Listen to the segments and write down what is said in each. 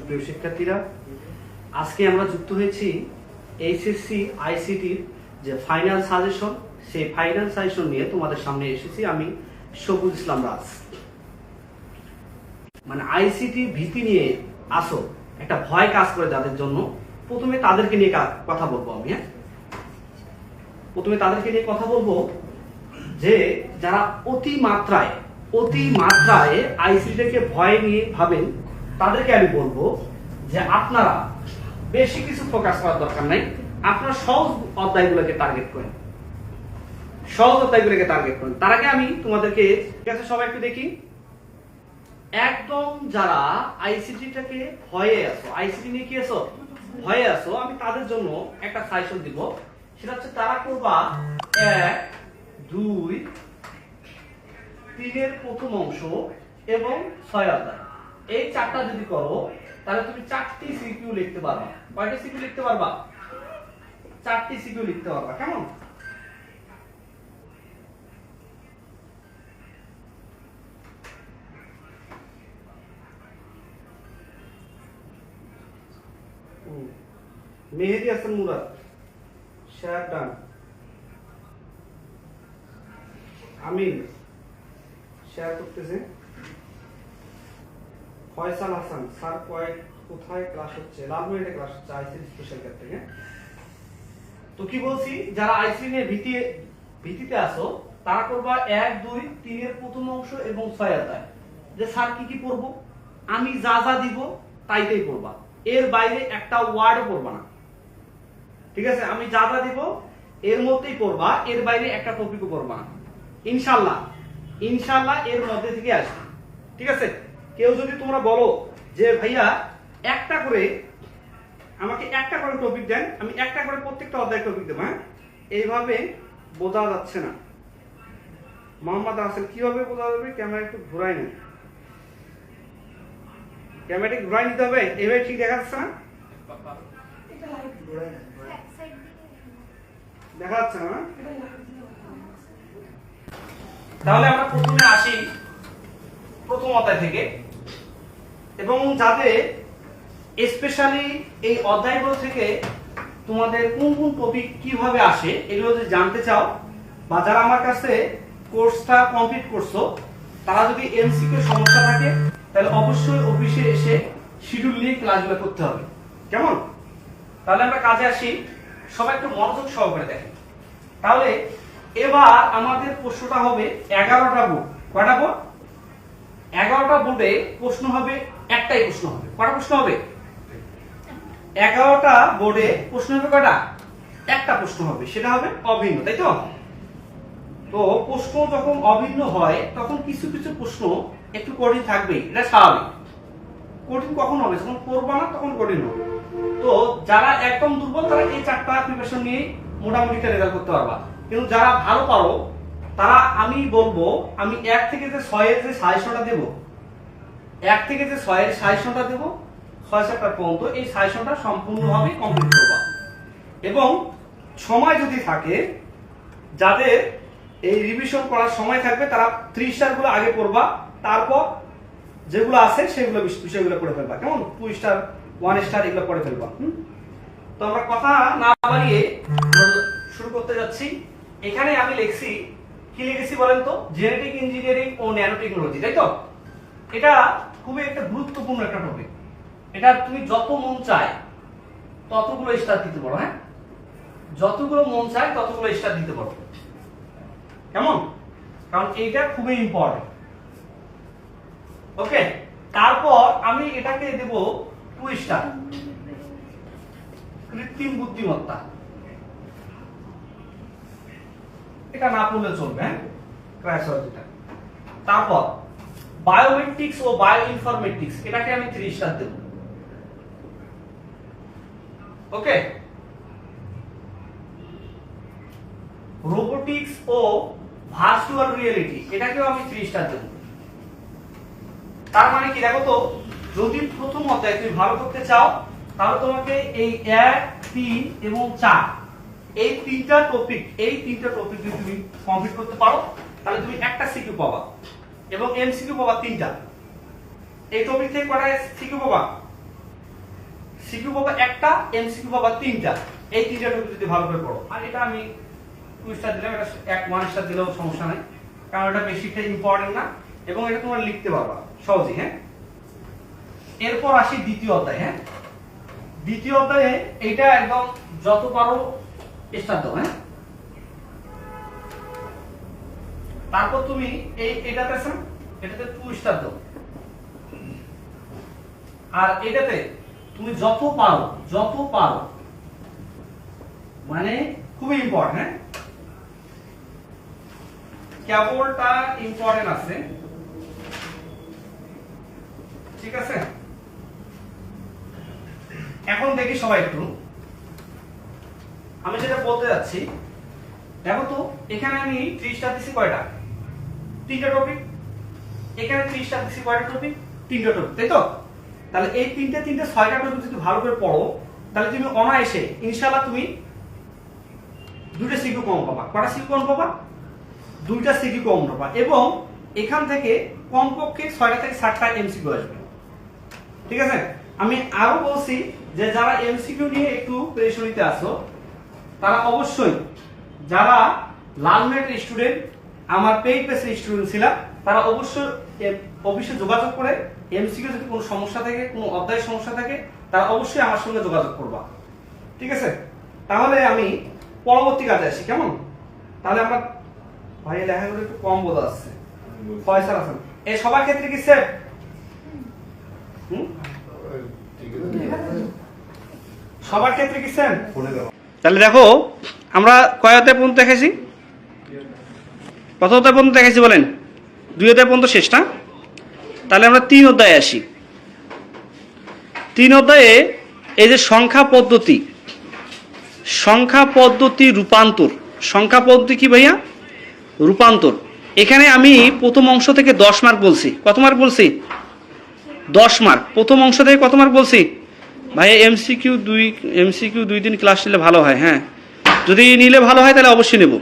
প্রিয় শিক্ষার্থীরা, আজকে আমরা যুক্ত হয়েছি এইচএসসি আইসিটির যে ফাইনাল সাজেশন, সেই ফাইনাল সাজেশন নিয়ে তোমাদের সামনে এসেছি আমি সবুজ ইসলাম রাজ। মানে আইসিটি ভীতি নিয়ে আসো একটা ভয় কাজ করে যাদের জন্য, প্রথমে তাদেরকে নিয়ে কথা বলবো আমি। প্রথমে তাদেরকে নিয়ে কথা বলবো যে যারা অতি মাত্রায় আইসিটিকে ভয় নিয়ে ভাবেন, তাদেরকে আমি বলবো যে আপনারা বেশি কিছু ফোকাস করার দরকার নাই, আপনারা সহজ অধ্যায়গুলোকে টার্গেট করেন। তার আগে আমি তোমাদেরকে, ঠিক আছে সবাই একটু দেখি, একদম যারা আইসিটিটাকে ভয়ে আছো, আইসিটি নিয়ে কি আছো, ভয়ে আছো, আমি তাদের জন্য একটা সাজেশন দিব। সেটা হচ্ছে তারা করবা 1, 2, 3 এর প্রথম অংশ এবং 6 অধ্যায়। এই চারটা যদি করো তাহলে তুমি 4টি সিকিউ লিখতে পারবা। কয়টি সিকিউ লিখতে পারবা? 4টি সিকিউ লিখতে পারবা। কেমন? Mehedi Hasan Murad, share done. আমিন শেয়ার করতেছে। ফয়সাল হাসান, স্যার কোথায় ক্লাস হচ্ছে? লালমনিরহাটে ক্লাস হচ্ছে আইসিটি স্পেশাল ক্যাব থেকে। তো কি বলছি, যারা আইসিটি নিয়ে ভীতিতে আসো তারা করবা 1, 2, 3 এর প্রথম অংশ এবং 6 অধ্যায়। যে স্যার কি কি পড়বো, আমি যা যা দিব তাইতেই পড়বা, এর বাইরে একটা ওয়ার্ডও পড়বা না। ঠিক আছে, আমি যা যা দিব এর মধ্যেই পড়বা, এর বাইরে একটা টপিকও পড়বা না। ইনশাআল্লাহ এর মধ্যে থেকে আসবে। ঠিক আছে, কেউ যদি তোমরা বলো যে ভাইয়া আমাকে একটা করে টপিক দেন, আমি একটা করে প্রত্যেকটা অধ্যায় টপিক দেবো, হ্যাঁ, এইভাবে বোঝা যাচ্ছে না। মোহাম্মদ হাসান, কিভাবে বোঝা যাবে? ক্যামেরা একটু ঘুরাই নেই, ক্যামেরাটি ঘুরাই নিতে হবে। এইভাবে ঠিক দেখা যাচ্ছে না? দেখা যাচ্ছে না? তাহলে আমরা প্রথমে আসি প্রথম অধ্যায় থেকে, এবং যাতে স্পেশালি এই অধ্যায়গুলো থেকে তোমাদের কোন কোন টপিক কিভাবে আসে এগুলো যদি জানতে চাও, বা যারা আমার কাছে কোর্সটা কমপ্লিট করছো তারা যদি এমসিকিউ সমস্যা থাকে তাহলে অবশ্যই অফিসে এসে শিডিউল নিয়ে ক্লাসগুলো করতে হবে। কেমন? তাহলে আমরা কাজে আসি, সবাই একটু মনোযোগ সহকারে দেখেন। তাহলে এবার আমাদের প্রশ্নটা হবে 11টা বোর্ড। কয়টা বোর্ড? 11টা বোর্ডে প্রশ্ন হবে, একটাই প্রশ্ন হবে। কয়টা প্রশ্ন হবে? 11টা বোর্ডে প্রশ্ন হবে কয়টা? একটা প্রশ্ন হবে, সেটা হবে অভিন্ন, তাই তো? তো প্রশ্ন যখন অভিন্ন হয় তখন কিছু কিছু প্রশ্ন একটু কঠিন থাকবেই, এটা স্বাভাবিক। কঠিন কখন হবে? যখন পড়বা না তখন কঠিন হবে। তো যারা একদম দুর্বল তারা এই 4টা প্রিপারেশন নিয়ে মোটামুটি একটা রেজাল্ট করতে পারবা। কিন্তু যারা ভালো পারো তারা, আমি বলবো, আমি 1 থেকে যে 6 এর যে সাজেশনটা দেব, 1 থেকে যে 6 এর সাজেশনটা দেব, 6-7টা পর্যন্ত এই সাজেশনটা সম্পূর্ণভাবে কমপ্লিট করবা। এবং সময় যদি থাকে, যাদের এই রিভিশন করার সময় থাকবে তারা 3 স্টারগুলো আগে পড়বা, তারপর যেগুলো আছে সেগুলো বিষয়গুলো পড়ে ফেলবা। কেমন? 2 স্টার, 1 স্টার এগুলো পড়ে ফেলবা। তো আমরা কথা না বাড়িয়ে শুরু করতে যাচ্ছি। এখানে আমি লিখছি, কি লিখেছি বলেন তো? জেনেটিক ইঞ্জিনিয়ারিং ও ন্যানো টেকনোলজি, তাই তো? এটা খুবই একটা গুরুত্বপূর্ণ একটা টপিক। এটা তুমি যত মন চায় ততগুলো স্টার দিতে পারো, হ্যাঁ, যতগুলো মন চায় ততগুলো স্টার দিতে পারো। কেমন? কারণ এইটা খুবই ইম্পর্টেন্ট। ওকে, তারপর আমি এটাকে দেব 2 স্টার, কৃত্রিম বুদ্ধিমত্তা। এটা না পড়লে চলবে, হ্যাঁ, ক্রায়োলজিটা। তারপর বায়োমেট্রিক্স ও বায়ো ইনফরমেটিক্স, এটাকে আমি 3 স্টার দেব। ওকে, রোবোটিক্স ও ভার্চুয়াল রিয়েলিটি, এটাকেও আমি 3 স্টার দেব। তার মানে কি দেখো তো, যদি প্রথম অধ্যায় তুমি ভালো করতে চাও তাহলে তোমাকে এই 1, 3 এবং 4 এই তিনটা টপিক যদি তুমি কমপ্লিট করতে পারো তাহলে তুমি একটা সিকিউ পাবা এবং এমসিকিউ পাবা 3টা। এই টপিক থেকে কয়টা সিকিউ পাবা? সিকিউ পাবা একটা, এমসিকিউ পাবা তিনটা। এই তিনটা টপিক যদি ভালো করে পড়ো, আর এটা আমি 2 স্টার দিলাম, এটা 1 স্টার দিলেও সমস্যা নাই, কারণ এটা বেশি ইম্পর্টেন্ট না এবং এটা তোমরা লিখতে পারবা সহজেই। হ্যাঁ, এরপর আসি দ্বিতীয় অধ্যায়। হ্যাঁ, দ্বিতীয় অধ্যায়ে এইটা একদম যত পারো স্টার দাও। হ্যাঁ, তারপর তুমি এটাতে আছে না, এটাতে 2 স্টার দাও, আর এটাতে তুমি যত পারো মানে খুবই ইম্পর্টেন্ট। হ্যাঁ, কেবলটা ইম্পর্টেন্ট আছে, ঠিক আছে। এখন দেখি সবাই একটু, আমি যেটা বলতে যাচ্ছি দেখো তো, এখানে আমি 3 স্টার দিছি কয়টা? 3টা টপিক। এখানে 3 স্টার দিছি কয়টা টপিক? 3টা টপিক, তাই তো? তাহলে এই 6টা টপিক যদি ভালো করে পড়ো, তাহলে তুমি অনায়াসে ইনশাআল্লাহ তুমি 2টা সিকিউ কম পাবা। কয়টা সিকিউ কম পাবা? 2টা সিকিউ কম পাবা, এবং এখান থেকে কমপক্ষে 6টা থেকে 7টা এমসিকিউ আসবে, ঠিক আছে। আমি আরো বলছি যে যারা এমসিকিউ নিয়ে একটু প্রেশারিতে আছো, তারা অবশ্যই, যারা লালমেটের স্টুডেন্ট, আমার পেইড বেসের স্টুডেন্ট ছিলাম, তারা অবশ্যই অফিসে যোগাযোগ করে এমসিকিউ যদি কোনো সমস্যা থাকে, কোনো অধ্যায়ের সমস্যা থাকে, তারা অবশ্যই আমার সঙ্গে যোগাযোগ করবা, ঠিক আছে। তাহলে আমি পরবর্তী কাজে আসি, কেমন? তাহলে আমরা ভাই লেখাগুলো একটু কম বোঝা যাচ্ছে। ফয়সাল হাসান, এই সবার ক্ষেত্রে কি সেট? সবার ক্ষেত্রে কি সেম? তাহলে দেখো আমরা কয় অধ্যায় পর্যন্ত দেখেছি? কত অধ্যায় পর্যন্ত দেখেছি বলেন? 2 অধ্যায় পর্যন্ত শেষ না? তাহলে আমরা 3 অধ্যায়ে আসি। 3 অধ্যায়ে এই যে সংখ্যা পদ্ধতি রূপান্তর। সংখ্যা পদ্ধতি কি ভাইয়া? রূপান্তর। এখানে আমি প্রথম অংশ থেকে 10 মার্ক বলছি। কত মার্ক বলছি? 10 মার্ক। প্রথম অংশ থেকে কত মার্ক বলছি ভাইয়া? এমসিকিউ 2 দিন ক্লাস নিলে ভালো হয়। হ্যাঁ, যদি নিলে ভালো হয় তাহলে অবশ্যই নেব।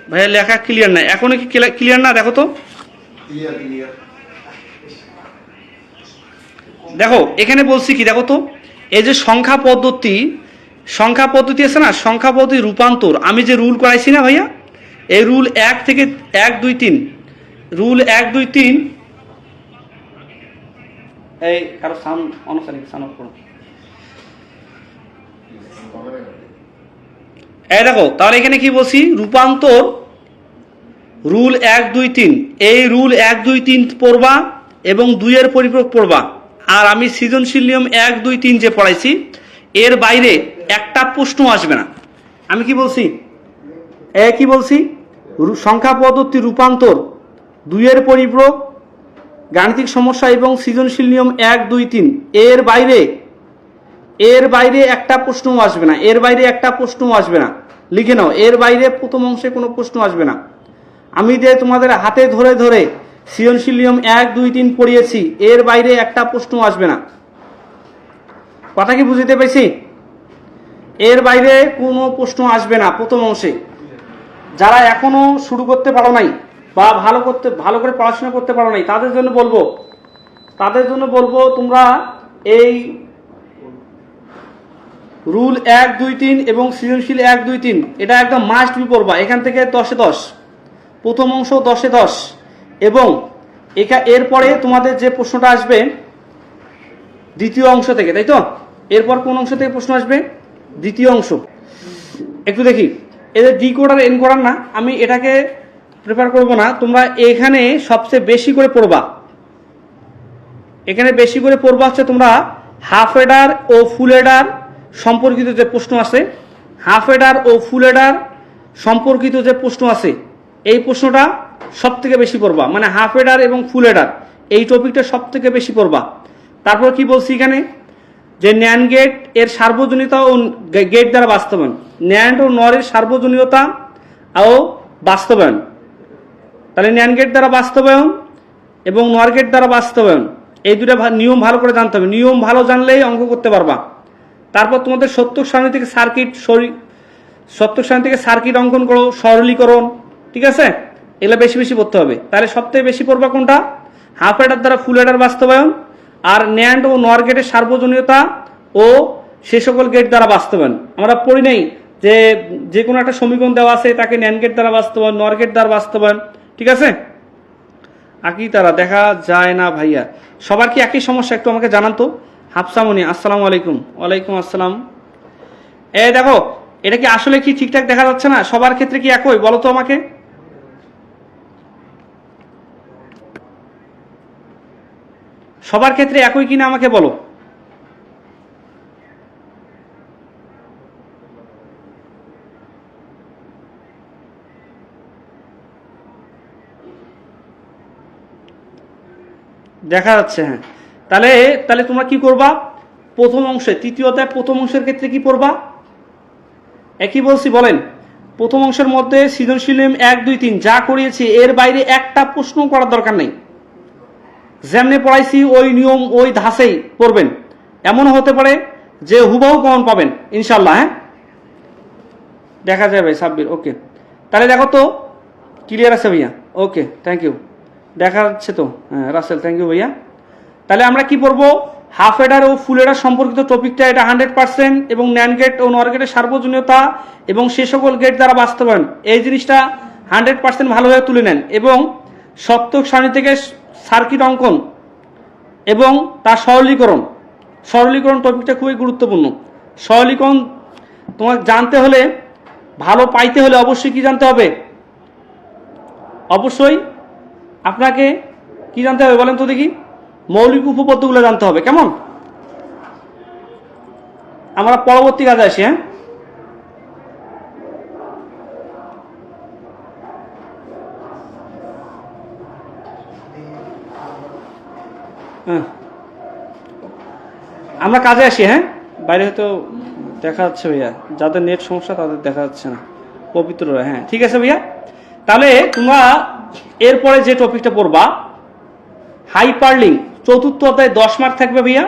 ভাইয়া লেখা ক্লিয়ার না, এখনো কি ক্লিয়ার না? দেখো তো, দেখো এখানে বলছি কি, দেখো তো, এই যে সংখ্যা পদ্ধতি আছে না, সংখ্যা পদ্ধতি রূপান্তর। আমি যে রুল করাইছি না ভাইয়া, এই রুল 1 থেকে 1 2 3, রুল 1 2 3, এই কারো সাউন্ড অনুসারে সাউন্ড করুন। এই দেখো, তাহলে এখানে কি বলছি? রূপান্তর রুল 1 2 3, এই রুল 1 2 3 পড়বা এবং 2 এর পরিপূরক পড়বা। আর আমি সৃজনশীল নিয়ম 1 2 3 যে পড়াইছি, এর বাইরে একটা প্রশ্ন আসবে না। আমি কি বলছি? কি বলছি? সংখ্যা পদ্ধতি রূপান্তর, 2 এর পরিপূরক, গাণিতিক সমস্যা এবং সৃজনশীল নিয়ম 1 2 3, এর বাইরে একটা প্রশ্ন আসবে না। এর বাইরে একটা প্রশ্ন আসবে না, লিখে নাও। এর বাইরে প্রথম অংশে কোনো প্রশ্ন আসবে না। আমি যে তোমাদের হাতে ধরে ধরে সৃজনশীল নিয়ম 1 2 3 পড়িয়েছি, এর বাইরে একটা প্রশ্ন আসবে না। কথা কি বুঝতে পেরেছি? এর বাইরে কোনো প্রশ্ন আসবে না প্রথম অংশে। যারা এখনো শুরু করতে পারো নাই বা ভালো করে পড়াশোনা করতে পারো নাই, তাদের জন্য বলবো তোমরা এই রুল 1 2 3 এবং সৃজনশীল 1 2 3 এটা একদম মাস্ট বি পড়বা। এখান থেকে 10-এ 10, প্রথম অংশ 10-এ 10, এবং এরপরে তোমাদের যে প্রশ্নটা আসবে দ্বিতীয় অংশ থেকে, তাই তো? এরপর কোন অংশ থেকে প্রশ্ন আসবে? দ্বিতীয় অংশ। একটু দেখি, এদের ডিকোডার এনকোডার না, আমি এটাকে প্রেফার করব না। তোমরা এখানে সবচেয়ে বেশি করে পড়বা, এখানে বেশি করে পড়বা হচ্ছে তোমরা হাফ এডার ও ফুল এডার সম্পর্কিত যে প্রশ্ন আছে, হাফ এডার ও ফুল এডার সম্পর্কিত যে প্রশ্ন আছে, এই প্রশ্নটা সব থেকে বেশি পড়বা। মানে হাফ এডার এবং ফুল এডার এই টপিকটা সব থেকে বেশি পড়বা। তারপর কি বলছি এখানে, যে ন্যান্ড গেট এর সার্বজনীয়তা ও গেট দ্বারা বাস্তবায়ন, ন্যান্ড ও নরের সার্বজনীয়তা ও বাস্তবায়ন। তাহলে ন্যান্ড গেট দ্বারা বাস্তবায়ন এবং নর গেট দ্বারা বাস্তবায়ন, এই দুটো নিয়ম ভালো করে জানতে হবে। নিয়ম ভালো জানলেই অঙ্ক করতে পারবা। তারপর তোমাদের সত্যক সারণী থেকে সার্কিট অঙ্কন করো, সরলীকরণ, ঠিক আছে? এগুলো বেশি বেশি পড়তে হবে। তাহলে সবথেকে বেশি পড়বা কোনটা? হাফ এডার দ্বারা ফুল এডার বাস্তবায়ন আর ন্যান্ড ও নর গেটের সার্বজনীয়তা ও সে সকল গেট দ্বারা বাস্তবায়ন। আমরা পড়ি নাই যে কোনো একটা সমীকরণ দেওয়া আছে তাকে ন্যান্ড গেট দ্বারা বাস্তবায়ন, নর গেট দ্বারা বাস্তবায়ন, ঠিক আছে। একই তারা দেখা যায় না ভাইয়া, সবার কি একই সমস্যা একটু আমাকে জানান তো। হাফসামনি আসসালামু আলাইকুম। ওয়ালাইকুম আসসালাম। দেখো এটা কি আসলে কি ঠিকঠাক দেখা যাচ্ছে না? সবার ক্ষেত্রে কি একই বলো তো আমাকে। সবার ক্ষেত্রে একই কিনা আমাকে বলো। দেখা যাচ্ছে, হ্যাঁ। তাহলে তাহলে তোমরা কি করবা, প্রথম অংশে তৃতীয় অধ্যায় প্রথম অংশের ক্ষেত্রে কি পড়বা, একই বলছি বলেন। প্রথম অংশের মধ্যে সৃজনশীল 1 2 3 যা করিয়েছি এর বাইরে একটা প্রশ্ন করার দরকার নেই। যেমনি পড়াইছি ওই নিয়ম ওই ধাঁচেই পড়বেন। এমনও হতে পারে যে হুবহু কমন পাবেন ইনশাল্লাহ। হ্যাঁ, দেখা যাবে সাব্বির। ওকে, তাহলে দেখো তো ক্লিয়ার আছে ভাইয়া। ওকে, থ্যাংক ইউ। দেখা যাচ্ছে তো, হ্যাঁ রাসেল, থ্যাংক ইউ ভাইয়া। তাহলে আমরা কি পড়বো, হাফ এডার ও ফুল এডার সম্পর্কিত টপিকটা এটা 100% এবং ন্যান্ড গেট ও নর গেটের সার্বজনীয়তা এবং সে সকল গেট দ্বারা বাস্তবায়ন, এই জিনিসটা 100% ভালোভাবে তুলে নেন। এবং সত্যক সারণী থেকে সার্কিট অঙ্কন এবং তার সরলীকরণ টপিকটা খুবই গুরুত্বপূর্ণ। সরলীকরণ তোমাকে জানতে হলে, ভালো পাইতে হলে অবশ্যই কি জানতে হবে, অবশ্যই আপনাকে কি জানতে হবে বলেন তো দেখি, মৌলিক উপপাদ্যগুলো জানতে হবে। কেমন, আমরা পরবর্তী কাজে আসি। হ্যাঁ, আমরা কাজে আসি। হ্যাঁ, বাইরে হয়তো দেখা যাচ্ছে ভাইয়া, যাদের নেট সমস্যা তাদের দেখা যাচ্ছে না, পবিত্র। হ্যাঁ ঠিক আছে ভাইয়া। তাহলে তোমরা এরপরে যে টপিকটা পড়বা হাইপারলিঙ্ক, চতুর্থ অধ্যায় 10 মার্ক থাকবে ভাইয়া।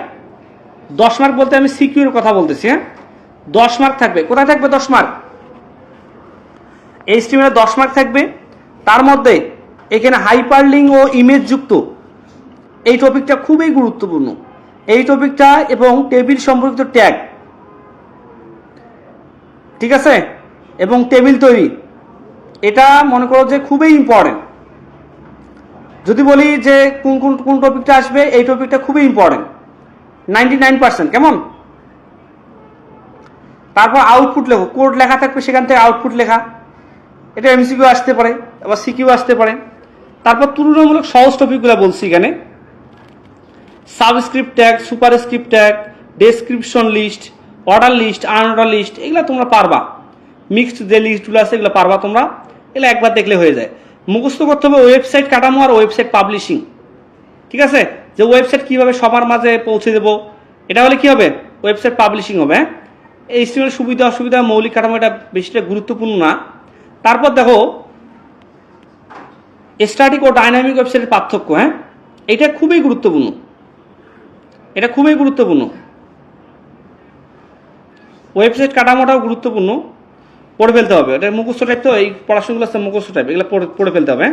10 মার্ক বলতে আমি সিকিউর কথা বলতেছি। হ্যাঁ, 10 মার্ক থাকবে। কোথায় থাকবে 10 মার্ক? এইচটিএমএল 10 মার্ক থাকবে। তার মধ্যে এখানে হাইপারলিঙ্ক ও ইমেজ যুক্ত এই টপিকটা খুবই গুরুত্বপূর্ণ। এই টপিকটা এবং টেবিল সম্পর্কিত ট্যাগ, ঠিক আছে, এবং টেবিল তৈরি, এটা মনে করো যে খুবই ইম্পর্টেন্ট। যদি বলি যে কোন কোন কোন টপিকটা আসবে, এই টপিকটা খুবই ইম্পর্টেন্ট 99%। কেমন, তারপর আউটপুট লেখো, কোড লেখা থাকবে, সেখান থেকে আউটপুট লেখা, এটা এমসিকিউ আসতে পারে, আবার সিকিউ আসতে পারে। তারপর তুলনামূলক সহজ টপিকগুলো বলছি এখানে, subscript tag, superscript tag, description list, order list, unorder list, এগুলো তোমরা পারবা। মিক্সড যে লিস্টগুলো আছে এগুলো পারবা তোমরা, এগুলো একবার দেখলে হয়ে যায়। মুখস্থ করতে হবে ওয়েবসাইট কাঠামো আর ওয়েবসাইট পাবলিশিং, ঠিক আছে, যে ওয়েবসাইট কিভাবে সবার মাঝে পৌঁছে দেবো, এটা হলে কি হবে, ওয়েবসাইট পাবলিশিং হবে। হ্যাঁ, এই সিস্টেমের সুবিধা অসুবিধা, মৌলিক কাঠামো, এটা বেশিটা গুরুত্বপূর্ণ না। তারপর দেখো স্ট্যাটিক ও ডাইনামিক ওয়েবসাইটের পার্থক্য। হ্যাঁ, এটা খুবই গুরুত্বপূর্ণ, এটা খুবই গুরুত্বপূর্ণ। ওয়েবসাইট কাঠামোটাও গুরুত্বপূর্ণ, পড়ে ফেলতে হবে। এটা মুখস্থ টাইপ, তো এই পড়াশোনাগুলো আছে মুখস্থ টাইপ, এগুলো পড়ে ফেলতে হবে।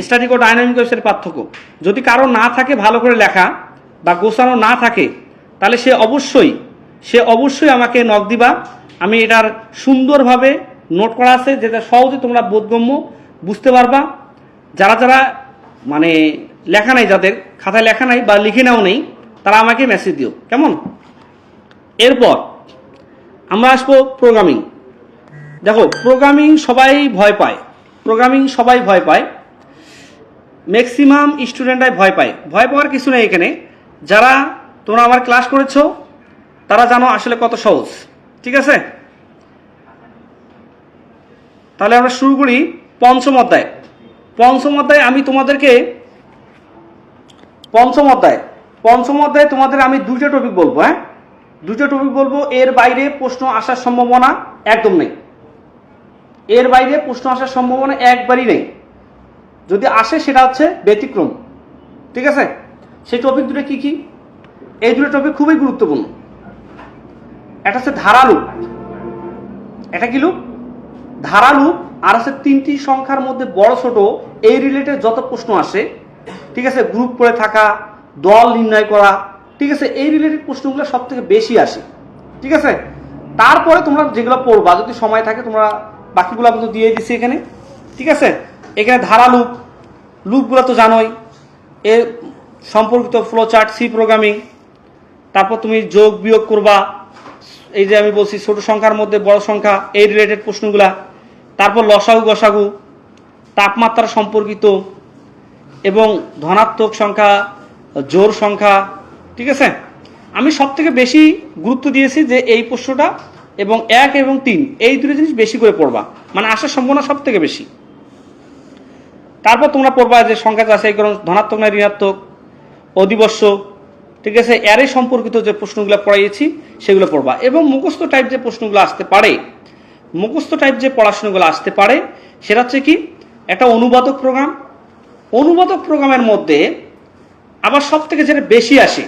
স্ট্যাটিক ও ডাইনামিক ওয়েবসাইটের পার্থক্য যদি কারো না থাকে, ভালো করে লেখা বা গোছানো না থাকে, তাহলে সে অবশ্যই আমাকে নক দিবা। আমি এটার সুন্দরভাবে নোট করা আছে, যেটা সহজে তোমরা বোধগম্য বুঝতে পারবা। যারা যারা মানে লেখা নাই, যাদের খাতায় লেখা নাই বা লিখে নাও নেই, তারা আমাকে মেসেজ দিও। কেমন, এরপর আমরা আসবো প্রোগ্রামিং। দেখো প্রোগ্রামিং সবাই ভয় পায়, ম্যাক্সিমাম স্টুডেন্টরাই ভয় পায়। ভয় পাওয়ার কিছু নেই এখানে। যারা তোমরা আমার ক্লাস করেছো তারা জানো আসলে কত সহজ, ঠিক আছে। তাহলে আমরা শুরু করি পঞ্চম অধ্যায়। আমি তোমাদেরকে পঞ্চম অধ্যায় তোমাদের আমি দুইটা টপিক বলবো। হ্যাঁ, দুটো টপিক বলবো, এর বাইরে প্রশ্ন আসার সম্ভাবনা একদম নেই। এর বাইরে প্রশ্ন আসার সম্ভাবনা একবারই নেই। যদি আসে সেটা হচ্ছে ব্যতিক্রম, ঠিক আছে। সেই টপিক দুটো কি কি? এই দুটো টপিক খুবই গুরুত্বপূর্ণ। একটা হচ্ছে ধারালুপ, এটা কি লুপ, ধারালুপ, আর আছে 3টি সংখ্যার মধ্যে বড় ছোট এই রিলেটেড যত প্রশ্ন আসে, ঠিক আছে, গ্রুপ করে থাকা, দল নির্ণয় করা, ঠিক আছে, এই রিলেটেড প্রশ্নগুলো সব থেকে বেশি আসে। ঠিক আছে, তারপরে তোমরা যেগুলো পড়বা যদি সময় থাকে তোমরা বাকিগুলো কিন্তু দিয়ে দিচ্ছি এখানে। ঠিক আছে, এখানে ধারা লুপ, লুপগুলো তো জানোই, এর সম্পর্কিত ফ্লো চার্ট, সি প্রোগ্রামিং, তারপর তুমি যোগ বিয়োগ করবা, এই যে আমি বলছি ছোট সংখ্যার মধ্যে বড় সংখ্যা, এই রিলেটেড প্রশ্নগুলা, তারপর লসাগু গসাগু, তাপমাত্রা সম্পর্কিত এবং ধনাত্মক সংখ্যা, জোড় সংখ্যা। ঠিক আছে, আমি সব থেকে বেশি গুরুত্ব দিয়েছি যে এই প্রশ্নটা এবং 1 এবং 3 এই দুটো জিনিস বেশি করে পড়বা, মানে আসার সম্ভাবনা সব থেকে বেশি। তারপর তোমরা পড়বা যে সংখ্যা যাচাইকরণ, ধনাত্মক না ঋণাত্মক, অধিবর্ষ। ঠিক আছে, এরই সম্পর্কিত যে প্রশ্নগুলো পড়াইছি সেগুলো পড়বা। এবং মুখস্থ টাইপ যে প্রশ্নগুলো আসতে পারে, মুখস্থ টাইপ যে পড়াশোনাগুলো আসতে পারে সেটা হচ্ছে কি একটা অনুবাদক প্রোগ্রাম। অনুবাদক প্রোগ্রামের মধ্যে আবার সব থেকে যেটা বেশি আসে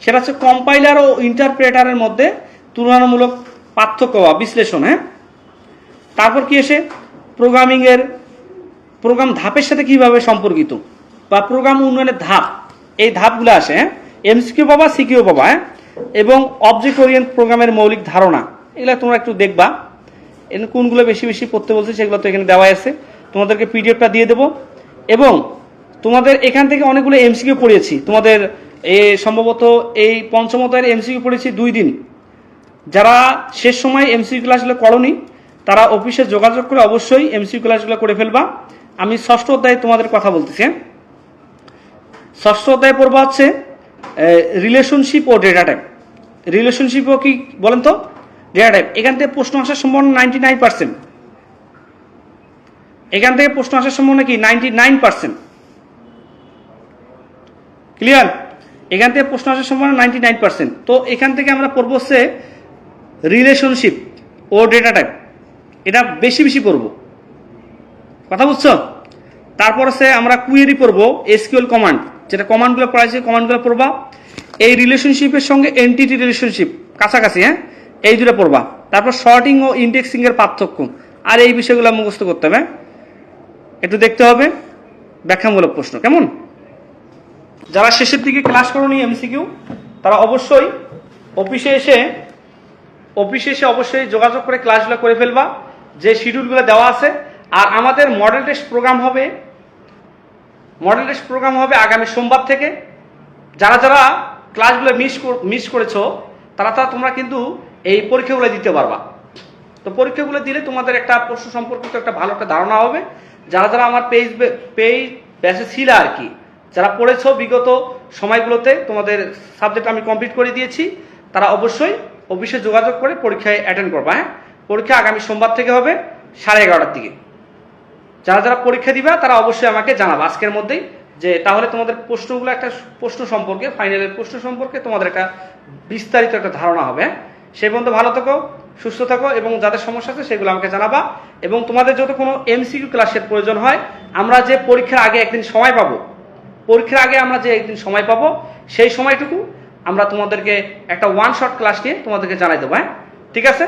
সেটা হচ্ছে কম্পাইলার ও ইন্টারপ্রেটারের মধ্যে তুলনামূলক পার্থক্য বা বিশ্লেষণ। হ্যাঁ, তারপর কি আসে প্রোগ্রামিংয়ের প্রোগ্রাম ধাপের সাথে কিভাবে সম্পর্কিত বা প্রোগ্রাম উন্নয়নের ধাপ, এই ধাপগুলো আসে। হ্যাঁ, এমসিকিউ পাবা, সিকিউ পাবা। হ্যাঁ, এবং অবজেক্ট ওরিয়েন্ট প্রোগ্রামের মৌলিক ধারণা, এগুলো তোমরা একটু দেখবা। এখানে কোনগুলো বেশি বেশি পড়তে বলছে সেগুলো তো এখানে দেওয়া আছে, তোমাদেরকে পিডিএফটা দিয়ে দেবো। এবং তোমাদের এখান থেকে অনেকগুলো এমসিকিউ পড়িয়েছি, তোমাদের সম্ভবত এই পঞ্চমতার এমসিকিউ পড়েছি 2 দিন। যারা শেষ সময় এমসিকিউ ক্লাসগুলো করনি তারা অফিসে যোগাযোগ করে অবশ্যই এমসিকিউ ক্লাসগুলো করে ফেলবা। আমি 6ষ্ঠ অধ্যায়ে তোমাদের কথা বলতেছি। 6ষ্ঠ অধ্যায়ে পড়বা হচ্ছে রিলেশনশিপ ও ডেটা টাইপ। রিলেশনশিপও কি বলেন তো, ডেটা টাইপ। এখান থেকে প্রশ্ন আসার সম্ভাবনা 99%। এখান থেকে প্রশ্ন আসার সম্ভাবনা কি 99%। ক্লিয়ার? এখান থেকে প্রশ্ন আসার সম্ভাবনা 99%। তো এখান থেকে আমরা পড়বো হচ্ছে রিলেশনশিপ ও ডেটা টাইপ, এটা বেশি বেশি পড়বো, কথা বুঝছো? তারপর হচ্ছে আমরা কুয়েরি পড়বো, এসকিউএল কমান্ড, যেটা কমান্ডগুলো পড়াইছে কমান্ডগুলো পড়বা। এই রিলেশনশিপের সঙ্গে এন্টিটি রিলেশনশিপ কাছাকাছি, হ্যাঁ, এই দুটো পড়বা। তারপর শর্টিং ও ইন্ডেক্সিং এর পার্থক্য, আর এই বিষয়গুলো মুখস্থ করতে হবে, একটু দেখতে হবে। ব্যাখ্যামূলক প্রশ্ন কেমন? যারা শেষের দিকে ক্লাস করোনি এমসিকিউ তারা অবশ্যই অফিসে এসে অবশ্যই যোগাযোগ করে ক্লাসগুলো করে ফেলবা, যে শিডিউলগুলো দেওয়া আছে। আর আমাদের মডেল টেস্ট প্রোগ্রাম হবে আগামী সোমবার থেকে। যারা যারা ক্লাসগুলো মিস করেছো তারা তোমরা কিন্তু এই পরীক্ষাগুলো দিতে পারবা। তো পরীক্ষাগুলো দিলে তোমাদের একটা প্রশ্ন সম্পর্কিত একটা ভালো একটা ধারণা হবে। যারা যারা আমার পেজ ব্যাচে ছিল আর কি, যারা পড়েছো বিগত সময়গুলোতে, তোমাদের সাবজেক্ট আমি কমপ্লিট করে দিয়েছি, তারা অবশ্যই অফিসে যোগাযোগ করে পরীক্ষায় অ্যাটেন্ড করবা। হ্যাঁ, পরীক্ষা আগামী সোমবার থেকে হবে 11:30টার দিকে। যারা যারা পরীক্ষা দিবা তারা অবশ্যই আমাকে জানাবা আজকের মধ্যেই, যে তাহলে তোমাদের প্রশ্নগুলো একটা প্রশ্ন সম্পর্কে, ফাইনালের প্রশ্ন সম্পর্কে তোমাদের একটা বিস্তারিত একটা ধারণা হবে। সেই পর্যন্ত ভালো থাকো, সুস্থ থাকো, এবং যাদের সমস্যা আছে সেগুলো আমাকে জানাবা। এবং তোমাদের যত কোনো এমসিকিউ ক্লাসের প্রয়োজন হয়, আমরা যে পরীক্ষার আগে একদিন সময় পাবো, সেই সময়টুকু আমরা তোমাদেরকে একটা 1 শট ক্লাস নিয়ে তোমাদেরকে জানাই দেবো। হ্যাঁ, ঠিক আছে,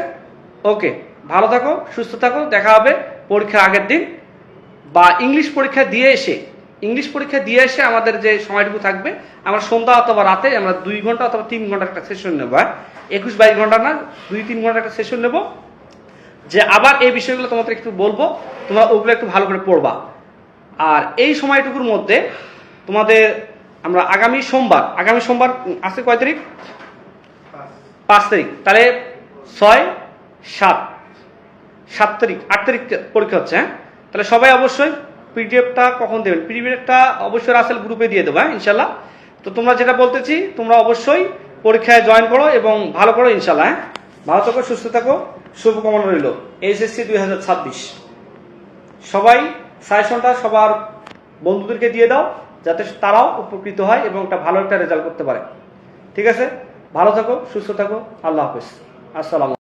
ওকে, ভালো থাকো, সুস্থ থাকো, দেখা হবে পরীক্ষার আগের দিন। বা ইংলিশ পরীক্ষা দিয়ে এসে আমাদের যে সময়টুকু থাকবে, আমরা সন্ধ্যা অথবা রাতে আমরা 2 ঘন্টা অথবা 3 ঘন্টা একটা সেশন নেবো। 21-22 ঘন্টা না, 2-3 ঘন্টা একটা সেশন নেব, যে আবার এই বিষয়গুলো তোমাদের একটু বলবো, তোমরা ওগুলো একটু ভালো করে পড়বা। আর এই সময়টুকুর মধ্যে তোমাদের আমরা আগামী সোমবার আছে কয় তারিখ? 5 তারিখ। তাহলে 6, 7 তারিখ, 8 তারিখ পরীক্ষা হচ্ছে। হ্যাঁ, তাহলে সবাই অবশ্যই পিডিএফটা কখন দেবেন? পিডিএফটা অবশ্যই রাসেল গ্রুপে দিয়ে দেবো। হ্যাঁ, ইনশাল্লাহ। তো তোমরা যেটা বলতেছি, তোমরা অবশ্যই পরীক্ষায় জয়েন করো এবং ভালো করো ইনশাল্লাহ। হ্যাঁ, ভালো থাকো, সুস্থ থাকো, শুভকামনা রইল। এইচএসসি 2026 সবাই সাজেশনটা সবার বন্ধুদেরকে দিয়ে দাও, যাতে তারাও উপকৃত হয় এবং একটা ভালো একটা রেজাল্ট করতে পারে। ঠিক আছে, ভালো থাকো, সুস্থ থাকো, আল্লাহ হাফেজ, আসসালাম।